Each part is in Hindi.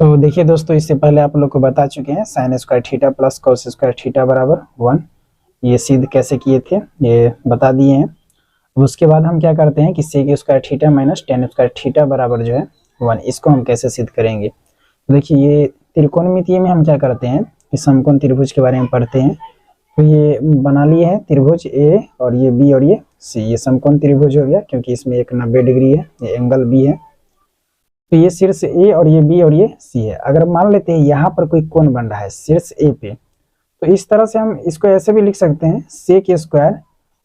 तो देखिए दोस्तों, इससे पहले आप लोग को बता चुके हैं sine square theta plus cos square theta बराबर 1 ये सिद्ध कैसे किए थे, ये बता दिए हैं। उसके बाद हम क्या करते हैं कि sec square theta minus tan square theta बराबर जो है 1, इसको हम कैसे सिद्ध करेंगे। तो देखिए, ये त्रिकोणमितीय में हम क्या करते हैं कि समकोण त्रिभुज के बारे में पढ़ते हैं। तो ये बना लिए हैं त्रिभुज ए और ये बी और ये सी, ये समकोण त्रिभुज हो गया क्योंकि इसमें एक 90 डिग्री है, ये एंगल बी है। तो ये शीर्ष ए और ये बी और ये सी है। अगर मान लेते हैं यहाँ पर कोई कोण बन रहा है शीर्ष ए पे, तो इस तरह से हम इसको ऐसे भी लिख सकते हैं सेक स्क्वायर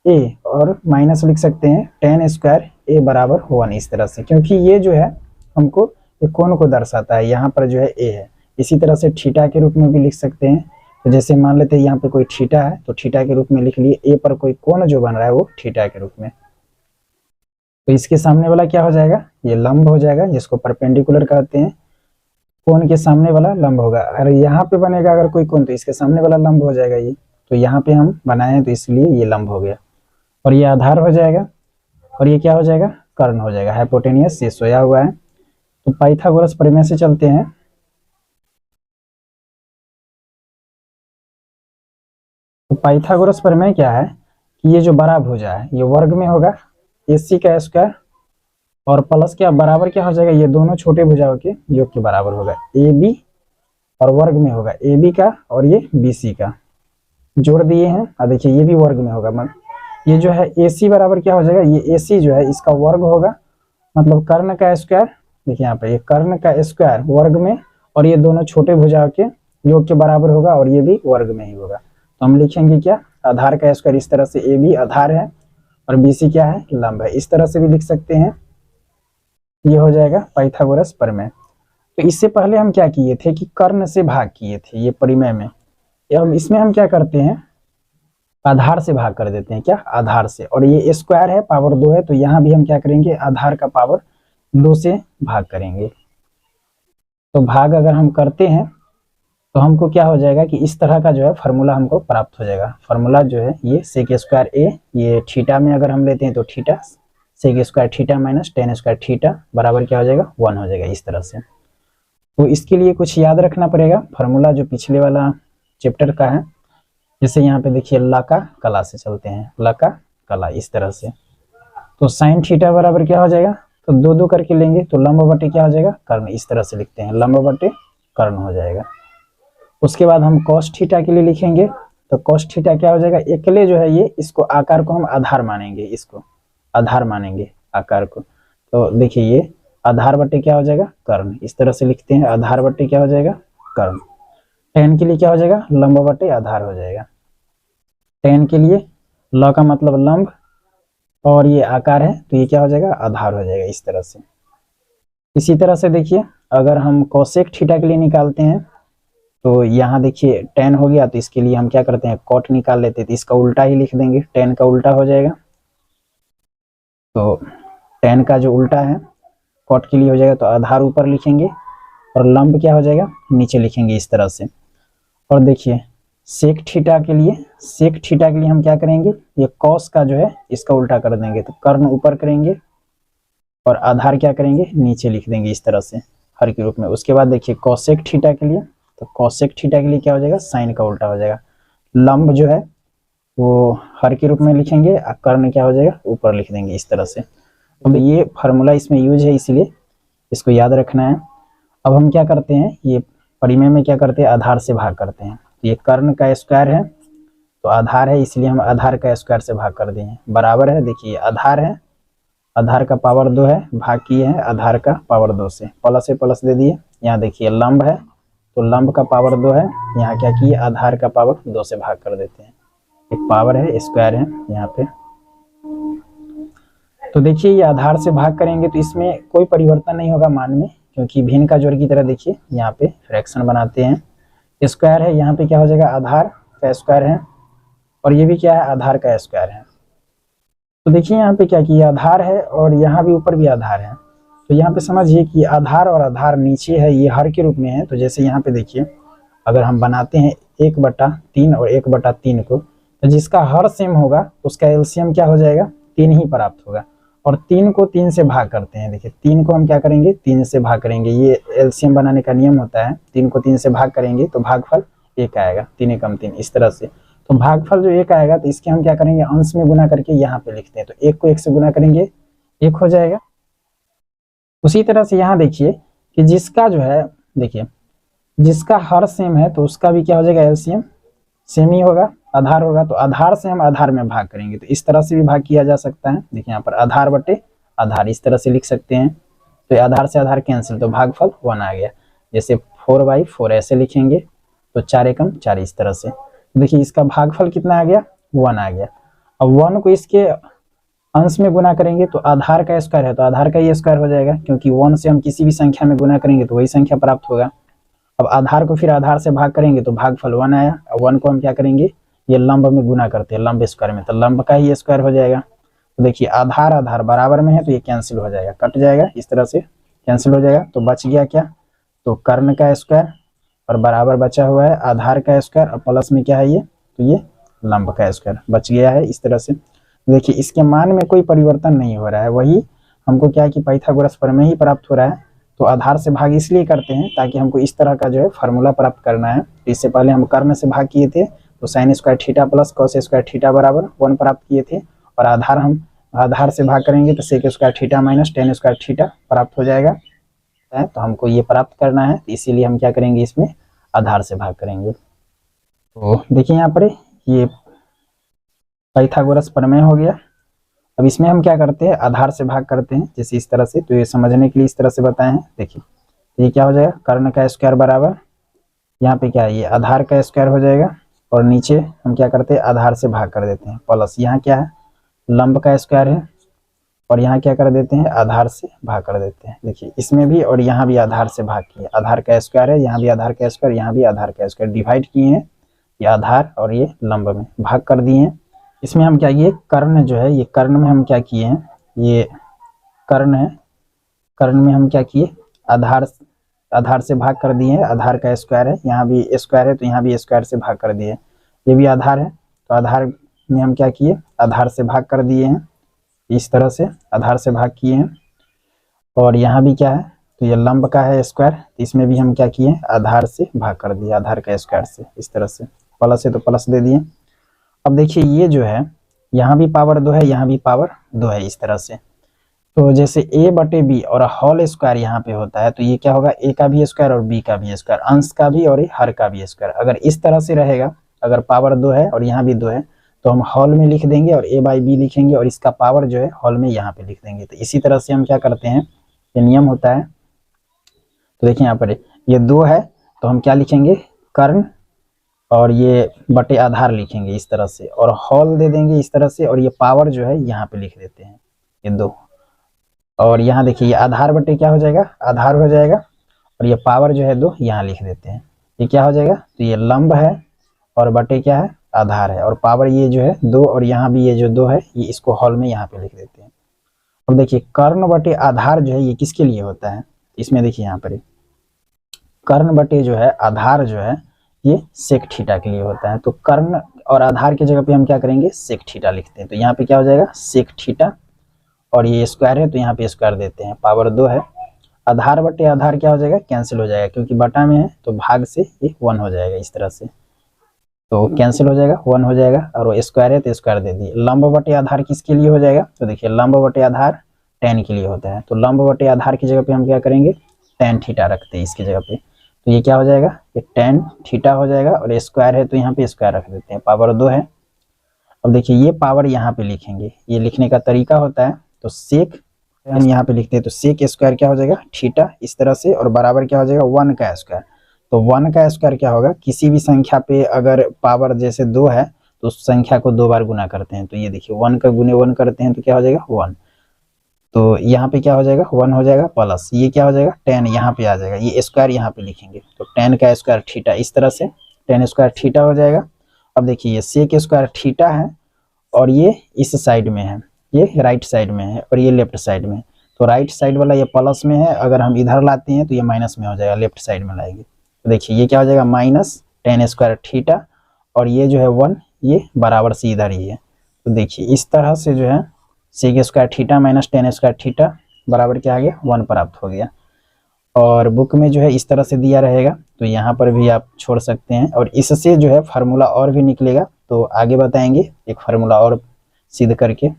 ए और माइनस लिख सकते हैं टेन स्क्वायर ए बराबर 1 इस तरह से, क्योंकि ये जो है हमको ये कोण को दर्शाता है। यहाँ पर जो है ए है, इसी तरह से थीटा के रूप में भी लिख सकते हैं। तो जैसे मान लेते हैं यहाँ पे कोई थीटा है तो थीटा के रूप में लिख लिए, ए पर कोई कोण जो बन रहा है वो थीटा के रूप में। तो इसके सामने वाला क्या हो जाएगा, ये लंब हो जाएगा जिसको परपेंडिकुलर कहते हैं। कोण के सामने वाला लंब होगा। अगर यहाँ पे बनेगा अगर कोई कोण तो इसके सामने वाला लंब हो जाएगा ये। तो यहाँ पे हम बनाए हैं तो इसलिए ये लंब हो गया और ये आधार हो जाएगा और ये क्या हो जाएगा, कर्ण हो जाएगा। हाइपोटेनियस ये सोया हुआ है। तो पाइथागोरस प्रमेय से चलते हैं। तो पाइथागोरस प्रमेय क्या है कि ये जो बड़ा भुजा है ये वर्ग में होगा, AC का स्क्वायर और प्लस क्या बराबर क्या हो जाएगा, ये दोनों छोटे भुजाओं के योग के बराबर होगा। AB और वर्ग में होगा AB का और ये BC का जोड़ दिए हैं। और देखिए ये भी वर्ग में होगा, ये जो है AC बराबर क्या हो जाएगा, ये AC जो है इसका वर्ग होगा, मतलब कर्ण का स्क्वायर। देखिए यहाँ पे ये कर्ण का स्क्वायर वर्ग में और ये दोनों छोटे भुजाओं के योग के बराबर होगा और ये भी वर्ग में ही होगा। तो हम लिखेंगे क्या, आधार का स्क्वायर। इस तरह से AB आधार है और BC क्या है, लंब है। इस तरह से भी लिख सकते हैं। ये हो जाएगा पाइथागोरस प्रमेय। तो इससे पहले हम क्या किए थे कि कर्ण से भाग किए थे ये परिमेय में। अब इसमें हम क्या करते हैं, आधार से भाग कर देते हैं। क्या, आधार से। और ये स्क्वायर है, पावर 2 है, तो यहाँ भी हम क्या करेंगे, आधार का पावर 2 से भाग करेंगे। तो भाग अगर हम करते हैं तो हमको क्या हो जाएगा कि इस तरह का जो है फार्मूला हमको प्राप्त हो जाएगा। फार्मूला जो है ये सेक स्क्वायर ए, ये थीटा में अगर हम लेते हैं तो theta sec square theta minus tan square theta बराबर क्या हो जाएगा, 1 हो जाएगा इस तरह से। तो इसके लिए कुछ याद रखना पड़ेगा फार्मूला जो पिछले वाला चैप्टर का है। जैसे यहाँ पे देखिए लका कला से चलते हैं, लका कला इस तरह से। तो साइन थीटा बराबर क्या हो जाएगा, तो 2 करके लेंगे तो लंब बटे क्या हो जाएगा, कर्ण। इस तरह से लिखते हैं, लंब बटे कर्ण हो जाएगा। उसके बाद हम कॉस थीटा के लिए लिखेंगे। तो कॉस थीटा क्या हो जाएगा, अकेले जो है ये इसको आकार को हम आधार मानेंगे, इसको आधार मानेंगे आकार को। तो देखिए ये आधार बटे क्या हो जाएगा, कर्ण। इस तरह से लिखते हैं, आधार बटे क्या हो जाएगा, कर्ण। टेन के लिए क्या हो जाएगा, लंब बटे आधार हो जाएगा। टेन के लिए ल का मतलब लंब और ये आकार है तो ये क्या हो जाएगा, आधार हो जाएगा इस तरह से। इसी तरह से देखिए अगर हम कोसेक थीटा के लिए निकालते हैं तो यहाँ देखिए टेन हो गया, तो इसके लिए हम क्या करते हैं, कॉट निकाल लेते हैं। तो इसका उल्टा ही लिख देंगे, टेन का उल्टा हो जाएगा। तो टेन का जो उल्टा है कॉट के लिए हो जाएगा, तो आधार ऊपर लिखेंगे और लंब क्या हो जाएगा, नीचे लिखेंगे इस तरह से। और देखिए सेक थीटा के लिए, सेक थीटा के लिए हम क्या करेंगे, ये कॉस का जो है इसका उल्टा कर देंगे। तो कर्ण ऊपर करेंगे और आधार क्या करेंगे, नीचे लिख देंगे इस तरह से हर के रूप में। उसके बाद देखिए कॉसेक थीटा के लिए, तो कॉसेक थीटा के लिए क्या हो जाएगा, साइन का उल्टा हो जाएगा। लंब जो है वो हर के रूप में लिखेंगे और कर्ण क्या हो जाएगा, ऊपर लिख देंगे इस तरह से। अब ये फार्मूला इसमें यूज है इसलिए इसको याद रखना है। अब हम क्या करते हैं, ये परिमेय में क्या करते हैं, आधार से भाग करते हैं। ये कर्ण का स्क्वायर है तो आधार है, इसलिए हम आधार का स्क्वायर से भाग कर दिए। बराबर है, देखिए आधार है, आधार का पावर 2 है, भाग किए हैं आधार का पावर 2 से, प्लस से प्लस दे दिए। यहाँ देखिए लंब है तो लंब का पावर 2 है, यहाँ क्या किए, आधार का पावर 2 से भाग कर देते हैं। एक पावर है, स्क्वायर है यहाँ पे। तो देखिए ये आधार से भाग करेंगे तो इसमें कोई परिवर्तन नहीं होगा मान में, क्योंकि भिन्न का जोड़ की तरह देखिए यहाँ पे फ्रैक्शन बनाते हैं। स्क्वायर है, यहाँ पे क्या हो जाएगा, आधार का स्क्वायर है और ये भी क्या है, आधार का स्क्वायर है। तो देखिए यहाँ पे क्या किया, आधार है और यहाँ भी ऊपर भी आधार है। तो यहाँ पे समझिए कि आधार और आधार नीचे है, ये हर के रूप में है। तो जैसे यहाँ पे देखिए अगर हम बनाते हैं 1/3 और 1/3 को, तो जिसका हर सेम होगा उसका एलसीएम क्या हो जाएगा, 3 ही प्राप्त होगा। और 3 को 3 से भाग करते हैं। देखिए 3 को हम क्या करेंगे, 3 से भाग करेंगे, ये एलसीएम बनाने का नियम होता है। 3 को 3 से भाग करेंगे तो भागफल 1 आएगा, 3 एकम 3 इस तरह से। तो भागफल जो 1 आएगा तो इसके हम क्या करेंगे, अंश में गुना करके यहाँ पे लिखते हैं। तो 1 को 1 से गुना करेंगे 1 हो जाएगा। उसी तरह से यहाँ देखिए कि जिसका जो है, देखिए जिसका हर सेम है तो उसका भी क्या हो जाएगा, एलसीएम सेम ही होगा, आधार होगा। तो आधार से हम आधार में भाग करेंगे, तो इस तरह से भी भाग किया जा सकता है। देखिए यहाँ पर आधार बटे आधार इस तरह से लिख सकते हैं। तो आधार से आधार कैंसिल, तो भागफल 1 आ गया। जैसे 4/4 ऐसे लिखेंगे तो 4 एकम 4 इस तरह से। देखिए इसका भागफल कितना आ गया, 1 आ गया। अब 1 को इसके अंश में गुना करेंगे तो आधार का स्क्वायर है तो आधार का ही स्क्वायर हो जाएगा, क्योंकि 1 से हम किसी भी संख्या में गुना करेंगे तो वही संख्या प्राप्त होगा। अब आधार को फिर आधार से भाग करेंगे तो भागफल 1 आया। 1 को हम क्या करेंगे, ये लंब में गुना करते हैं, लंब स्क्वायर में, तो लंब का ही स्क्वायर हो जाएगा। तो देखिए आधार आधार बराबर में है तो ये कैंसिल हो जाएगा, कट जाएगा, इस तरह से कैंसिल हो जाएगा। तो बच गया क्या, तो कर्ण का स्क्वायर और बराबर बचा हुआ है आधार का स्क्वायर और प्लस में क्या है ये, तो ये लंब का स्क्वायर बच गया है इस तरह से। देखिए इसके मान में कोई परिवर्तन नहीं हो रहा है, वही हमको क्या है कि पाइथागोरस प्रमेय ही प्राप्त हो रहा है। तो आधार से भाग इसलिए करते हैं ताकि हमको इस तरह का जो है फार्मूला प्राप्त करना है। इससे पहले हम कर्ण से भाग किए थे तो sine square theta plus cos square theta बराबर 1 प्राप्त किए थे। और आधार हम आधार से भाग करेंगे तो sec square theta minus tan square theta प्राप्त हो जाएगा। तो हमको ये प्राप्त करना है, इसीलिए हम क्या करेंगे, इसमें आधार से भाग करेंगे। तो देखिए यहाँ पर ये पाइथागोरस प्रमेय हो गया। अब इसमें हम क्या करते हैं, आधार से भाग करते हैं, जैसे इस तरह से। तो ये समझने के लिए इस तरह से बताए हैं। देखिए ये क्या हो जाएगा, कर्ण का स्क्वायर बराबर यहाँ पे क्या है, ये आधार का स्क्वायर हो जाएगा। और नीचे हम क्या करते हैं, आधार से भाग कर देते हैं, प्लस यहाँ क्या है, लंब का स्क्वायर है, और यहाँ क्या कर देते हैं, आधार से भाग कर देते हैं। देखिए इसमें भी और यहाँ भी आधार से भाग किए, आधार का स्क्वायर है, यहाँ भी आधार का स्क्वायर, यहाँ भी आधार का स्क्वायर, डिवाइड किए हैं, ये आधार और ये लंब में भाग कर दिए हैं। इसमें हम क्या किए, कर्ण जो है, ये कर्ण में हम क्या किए हैं, ये कर्ण है, कर्ण में हम क्या किए, आधार से भाग कर दिए हैं, आधार का स्क्वायर है, यहाँ भी स्क्वायर है तो यहाँ भी स्क्वायर से भाग कर दिए। ये भी आधार है तो आधार में हम क्या किए, आधार से भाग कर दिए हैं, इस तरह से आधार से भाग किए हैं। और यहाँ भी क्या है, तो ये लंब का है स्क्वायर, इसमें भी हम क्या किए, आधार से भाग कर दिए, आधार का स्क्वायर से, इस तरह से। प्लस है तो प्लस दे दिए। अब देखिए ये जो है, यहाँ भी पावर 2 है, यहाँ भी पावर 2 है, इस तरह से। तो जैसे a बटे बी और होल स्क्वायर यहाँ पे होता है, तो ये क्या होगा, a का भी स्क्वायर और b का भी स्क्वायर, अंश का भी और हर का भी स्क्वायर। अगर इस तरह से रहेगा, अगर पावर 2 है और यहाँ भी 2 है तो हम हॉल में लिख देंगे और a बाई बी लिखेंगे और इसका पावर जो है हॉल में यहाँ पे लिख देंगे। तो इसी तरह से हम क्या करते हैं, ये नियम होता है। तो देखिए यहाँ पर ये 2 है तो हम क्या लिखेंगे, कर्ण, और ये बटे आधार लिखेंगे इस तरह से, और हॉल दे देंगे इस तरह से, और ये पावर जो है यहाँ पे लिख देते हैं, ये 2। और यहाँ देखिए ये आधार बटे क्या हो जाएगा, आधार हो जाएगा, और ये पावर जो है 2 यहाँ लिख देते हैं। ये क्या हो जाएगा, तो ये लंब है और बटे क्या है, आधार है, और पावर ये जो है 2, और यहाँ भी ये जो 2 है ये इसको हॉल में यहाँ पे लिख देते हैं। अब देखिए कर्ण बटे आधार जो है ये किसके लिए होता है, इसमें देखिए यहाँ पर कर्ण बटे जो है आधार जो है ये सेक थीटा के लिए होता है। तो कर्ण और आधार की जगह पे हम क्या करेंगे, सेक थीटा लिखते हैं। तो यहाँ पे क्या हो जाएगा, सेक थीटा, और ये स्क्वायर है तो यहाँ पे स्क्वायर देते हैं, पावर 2 है। आधार बटे आधार क्या हो जाएगा, कैंसिल हो जाएगा, क्योंकि बटा में है तो भाग से ये 1 हो जाएगा इस तरह से। तो कैंसिल हो जाएगा, 1 हो जाएगा, और वो स्क्वायर है तो स्क्वायर दे दिए। लंब बटे आधार किसके लिए हो जाएगा, तो देखिए लंब बटे आधार tan के लिए होता है। तो लंब बटे आधार की जगह पे हम क्या करेंगे, tan थीटा रखते हैं इसकी जगह पे। तो ये क्या हो जाएगा, ये tan थीटा हो जाएगा, और स्क्वायर है तो यहाँ पे स्क्वायर रख देते हैं, पावर 2 है। अब देखिए ये पावर यहाँ पे लिखेंगे, ये लिखने का तरीका होता है। तो सेक हम यहाँ पे लिखते हैं, तो सेक स्क्वायर क्या हो जाएगा, थीटा इस तरह से, और बराबर क्या हो जाएगा, 1 का स्क्वायर। तो 1 का स्क्वायर क्या होगा, किसी भी संख्या पे अगर पावर जैसे 2 है तो उस संख्या को 2 बार गुना करते हैं। तो ये देखिए 1 का गुने 1 करते हैं तो क्या हो जाएगा, 1। तो यहाँ पे क्या हो जाएगा, 1 हो जाएगा, प्लस ये क्या हो जाएगा, tan यहाँ पे आ जाएगा, ये स्क्वायर यहाँ पे लिखेंगे। तो tan का स्क्वायर थीटा इस तरह से, tan स्क्वायर थीटा हो जाएगा। अब देखिए ये सेक स्क्वायर थीटा है, और ये इस साइड में है, ये राइट साइड में है, और ये लेफ्ट साइड में है। तो राइट साइड वाला ये प्लस में है, अगर हम इधर लाते हैं तो ये माइनस में हो जाएगा, लेफ्ट साइड में लाएंगे। तो देखिए ये क्या हो जाएगा, माइनस tan स्क्वायर थीटा, और ये जो है 1 ये बराबर से इधर ही है। तो देखिए इस तरह से जो है sec square theta minus tan square theta बराबर क्या आ गया 1 प्राप्त हो गया। और बुक में जो है इस तरह से दिया रहेगा, तो यहाँ पर भी आप छोड़ सकते हैं, और इससे जो है फार्मूला और भी निकलेगा, तो आगे बताएंगे एक फार्मूला और सिद्ध करके।